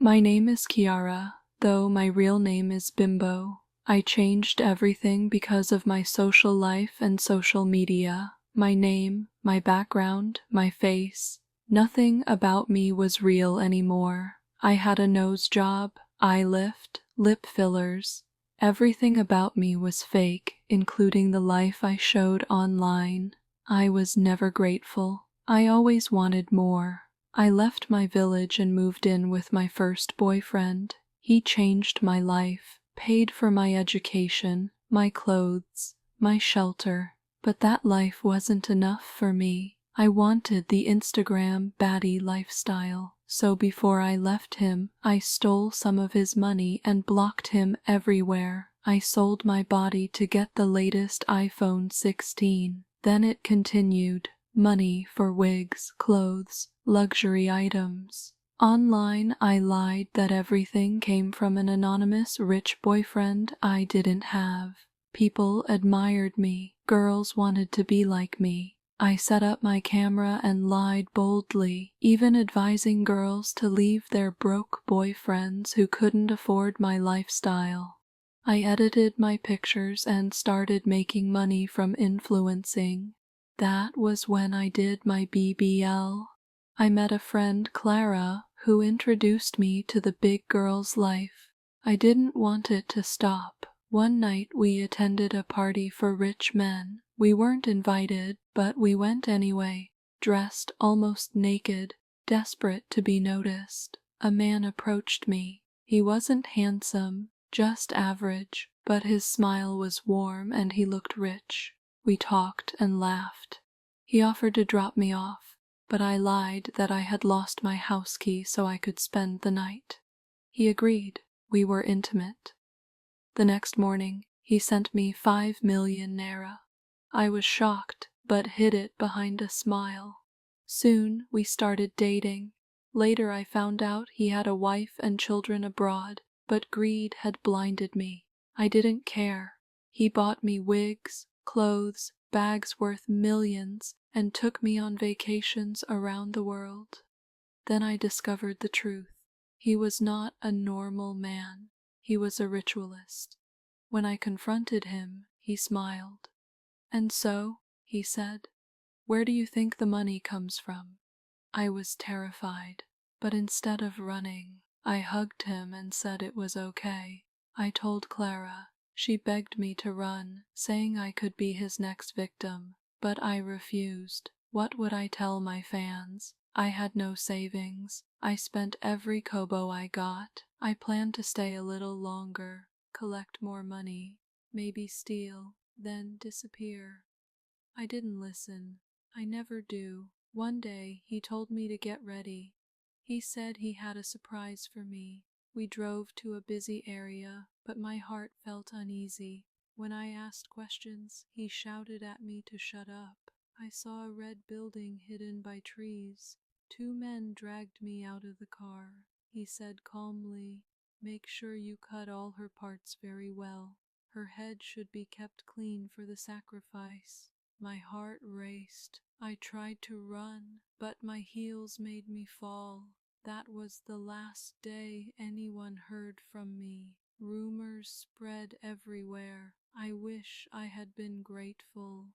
My name is Kiara, though my real name is Bimbo. I changed everything because of my social life and social media. My name, my background, my face. Nothing about me was real anymore. I had a nose job, eye lift, lip fillers. Everything about me was fake, including the life I showed online. I was never grateful. I always wanted more. I left my village and moved in with my first boyfriend. He changed my life, paid for my education, my clothes, my shelter. But that life wasn't enough for me. I wanted the Instagram baddie lifestyle. So before I left him, I stole some of his money and blocked him everywhere. I sold my body to get the latest iPhone 16. Then it continued. Money for wigs, clothes, luxury items. Online, I lied that everything came from an anonymous rich boyfriend I didn't have. People admired me. Girls wanted to be like me. I set up my camera and lied boldly, even advising girls to leave their broke boyfriends who couldn't afford my lifestyle. I edited my pictures and started making money from influencing. That was when I did my BBL. I met a friend, Clara, who introduced me to the big girl's life. I didn't want it to stop. One night we attended a party for rich men. We weren't invited, but we went anyway, dressed almost naked, desperate to be noticed. A man approached me. He wasn't handsome, just average, but his smile was warm and he looked rich. We talked and laughed. He offered to drop me off, but I lied that I had lost my house key so I could spend the night. He agreed. We were intimate. The next morning, he sent me 5 million naira. I was shocked, but hid it behind a smile. Soon, we started dating. Later I found out he had a wife and children abroad, but greed had blinded me. I didn't care. He bought me wigs, clothes, bags worth millions, and took me on vacations around the world. Then I discovered the truth. He was not a normal man. He was a ritualist. When I confronted him, he smiled. "And so," he said, "where do you think the money comes from?" I was terrified, but instead of running, I hugged him and said it was okay. I told Clara. She begged me to run, saying I could be his next victim, but I refused. What would I tell my fans? I had no savings. I spent every kobo I got. I planned to stay a little longer, collect more money, maybe steal, then disappear. I didn't listen. I never do. One day, he told me to get ready. He said he had a surprise for me. We drove to a busy area, but my heart felt uneasy. When I asked questions, he shouted at me to shut up. I saw a red building hidden by trees. 2 men dragged me out of the car. He said calmly, "Make sure you cut all her parts very well. Her head should be kept clean for the sacrifice." My heart raced. I tried to run, but my heels made me fall. That was the last day anyone heard from me. Rumors spread everywhere. I wish I had been grateful.